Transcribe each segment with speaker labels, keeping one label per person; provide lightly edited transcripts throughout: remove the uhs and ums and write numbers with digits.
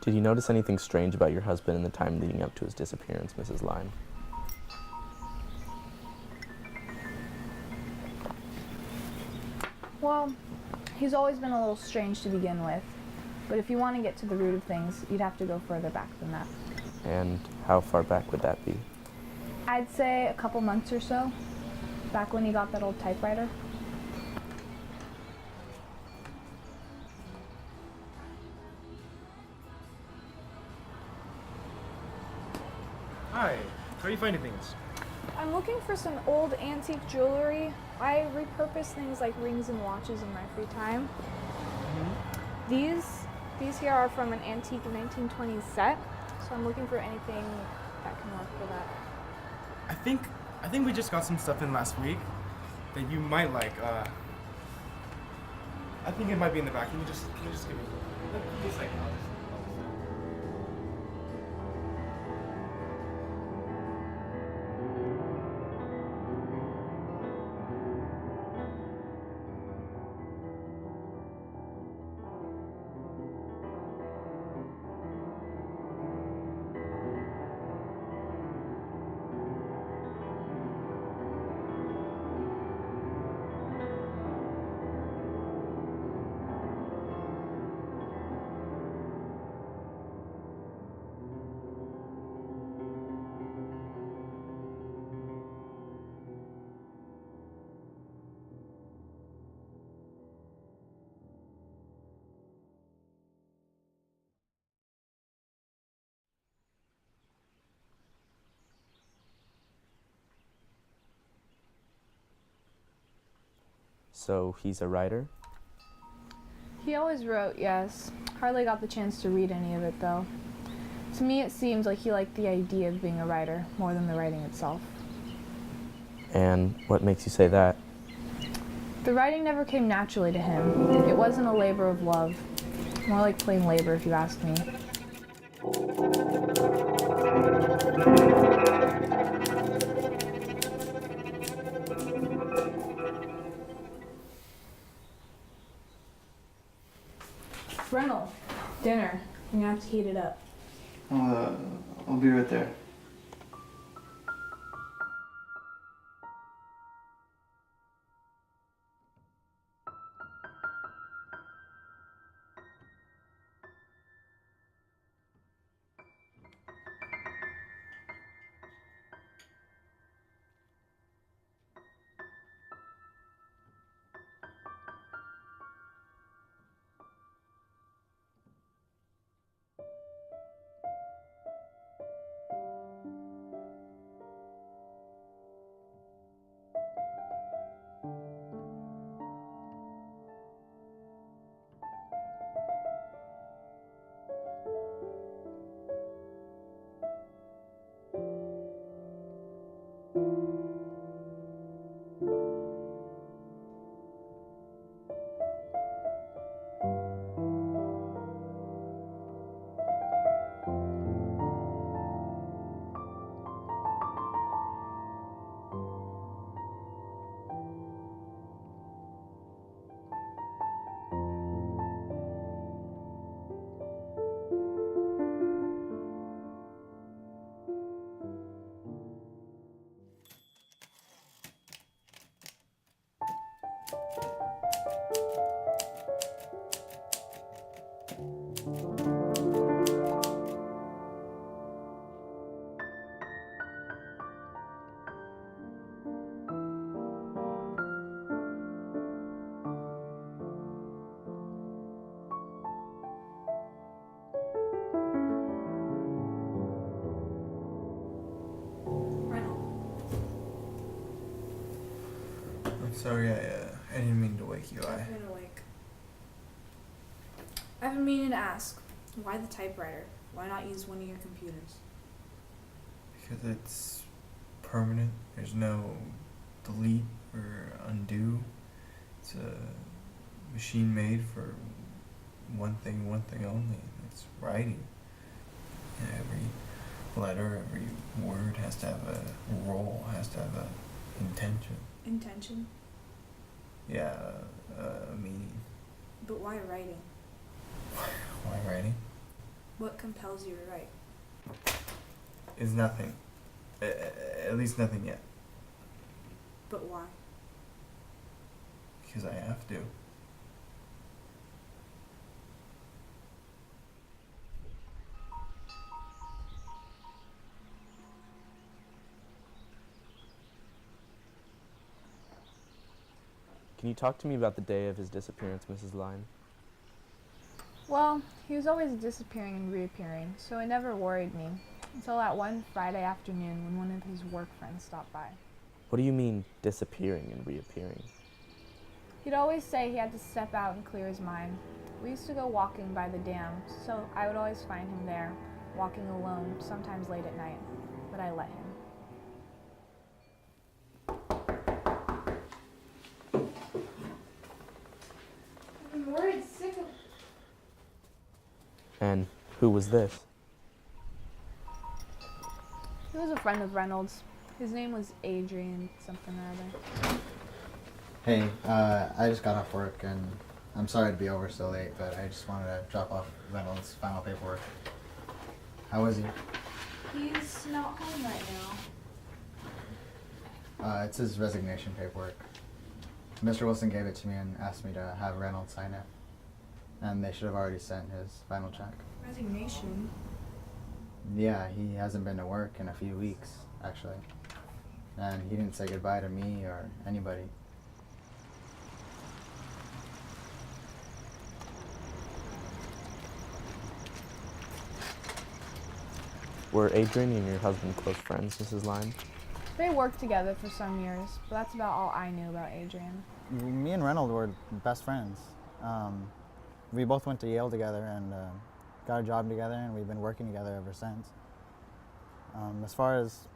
Speaker 1: Did you notice anything strange about your husband in the time leading up to his disappearance, Mrs. Lyne?
Speaker 2: Well, he's always been a little strange to begin with. But if you want to get to the root of things, you'd have to go further back than that.
Speaker 1: And how far back would that be?
Speaker 2: I'd say a couple months or so, back when he got that old typewriter.
Speaker 3: Hi, where are you finding things?
Speaker 2: I'm looking for some old antique jewelry. I repurpose things like rings and watches in my free time. These here are from an antique 1920s set, so I'm looking for anything that can work for that.
Speaker 3: I think we just got some stuff in last week that you might like. I think it might be in the back. Can you just give me a second?
Speaker 1: So he's a writer?
Speaker 2: He always wrote, yes. Hardly got the chance to read any of it, though. To me, it seems like he liked the idea of being a writer more than the writing itself.
Speaker 1: And what makes you say that?
Speaker 2: The writing never came naturally to him. It wasn't a labor of love. More like plain labor, if you ask me. Reynolds, dinner. You're gonna have to heat it up.
Speaker 4: I'll be right there.
Speaker 5: Sorry, I didn't mean to wake you.
Speaker 2: I've been awake. I've been meaning to ask, why the typewriter? Why not use one of your computers?
Speaker 5: Because it's permanent. There's no delete or undo. It's a machine made for one thing only. It's writing. And every letter, every word has to have a role, has to have a intention.
Speaker 2: Intention?
Speaker 5: Yeah, meaning.
Speaker 2: But why writing?
Speaker 5: Why writing?
Speaker 2: What compels you to write?
Speaker 5: Is nothing. At least nothing yet.
Speaker 2: But why?
Speaker 5: Because I have to.
Speaker 1: Can you talk to me about the day of his disappearance, Mrs. Lyne?
Speaker 2: Well, he was always disappearing and reappearing, so it never worried me. Until that one Friday afternoon when one of his work friends stopped by.
Speaker 1: What do you mean, disappearing and reappearing?
Speaker 2: He'd always say he had to step out and clear his mind. We used to go walking by the dam, so I would always find him there, walking alone, sometimes late at night. But I let him. I'm worried sick of...
Speaker 1: And who was this?
Speaker 2: He was a friend of Reynolds. His name was Adrian something or other.
Speaker 6: Hey, I just got off work and I'm sorry to be over so late, but I just wanted to drop off Reynolds' final paperwork. How was he?
Speaker 2: He's not home right now.
Speaker 6: It's his resignation paperwork. Mr. Wilson gave it to me and asked me to have Reynolds sign it. And they should have already sent his final check.
Speaker 2: Resignation?
Speaker 6: Yeah, he hasn't been to work in a few weeks, actually. And he didn't say goodbye to me or anybody.
Speaker 1: Were Adrian and your husband close friends, Mrs. Lyne?
Speaker 2: They worked together for some years, but that's about all I knew about Adrian.
Speaker 6: Me and Reynolds were best friends. We both went to Yale together and got a job together, and we've been working together ever since. As far as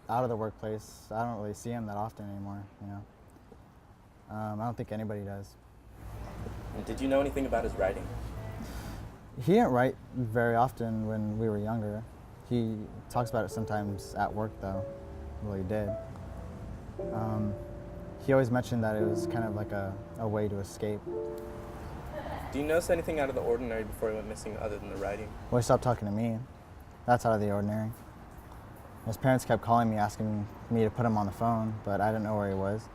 Speaker 6: out of the workplace, I don't really see him that often anymore, you know. I don't think anybody does.
Speaker 1: And did you know anything about his writing?
Speaker 6: He didn't write very often when we were younger. He talks about it sometimes at work, though. Well, he did. He always mentioned that it was kind of like a way to escape.
Speaker 1: Do you notice anything out of the ordinary before he went missing other than the writing?
Speaker 6: Well, he stopped talking to me. That's out of the ordinary. His parents kept calling me, asking me to put him on the phone, but I didn't know where he was.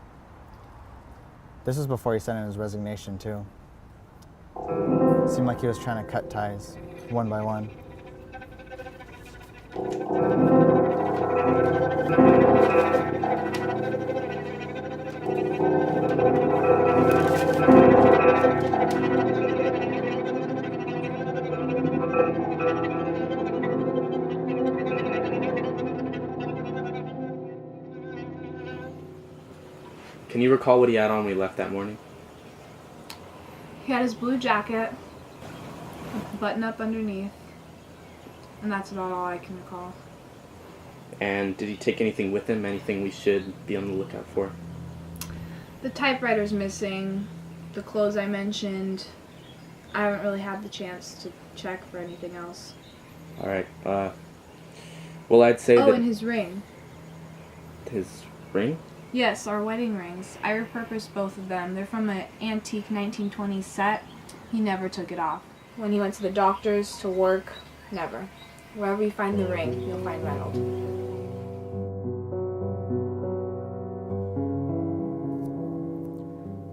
Speaker 6: This was before he sent in his resignation, too. It seemed like he was trying to cut ties, one by one.
Speaker 1: Can you recall what he had on when we left that morning?
Speaker 2: He had his blue jacket, with the button up underneath, and that's about all I can recall.
Speaker 1: And did he take anything with him? Anything we should be on the lookout for?
Speaker 2: The typewriter's missing, the clothes I mentioned. I haven't really had the chance to check for anything else.
Speaker 1: All right. Well, I'd say
Speaker 2: Oh,
Speaker 1: that
Speaker 2: and his ring.
Speaker 1: his ring.
Speaker 2: Yes, our wedding rings. I repurposed both of them. They're from an antique 1920s set. He never took it off. When he went to the doctor's, to work, never. Wherever you find the ring, you'll find Reynolds.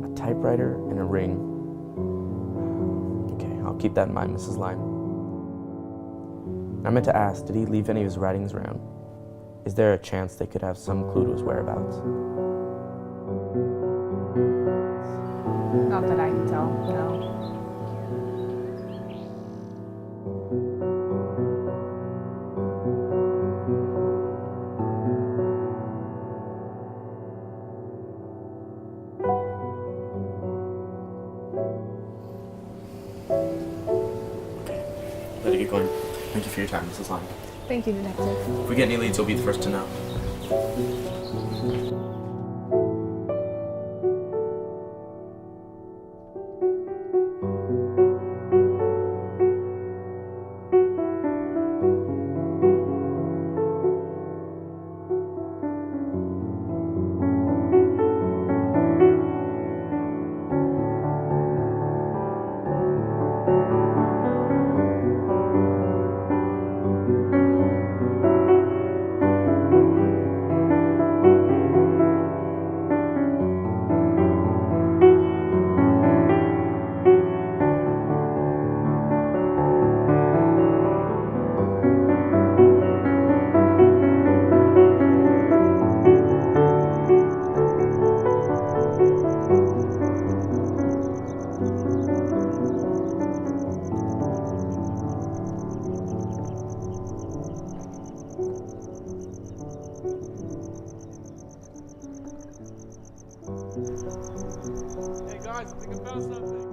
Speaker 1: A typewriter and a ring. Okay, I'll keep that in mind, Mrs. Lyne. I meant to ask, did he leave any of his writings around? Is there a chance they could have some clue to his whereabouts?
Speaker 2: Not that I can tell, no.
Speaker 1: Better get going. Thank you for your time, Mrs. Lyne.
Speaker 2: Thank you, Detective.
Speaker 1: If we get any leads, you'll be the first to know.
Speaker 7: guys, I think I found something.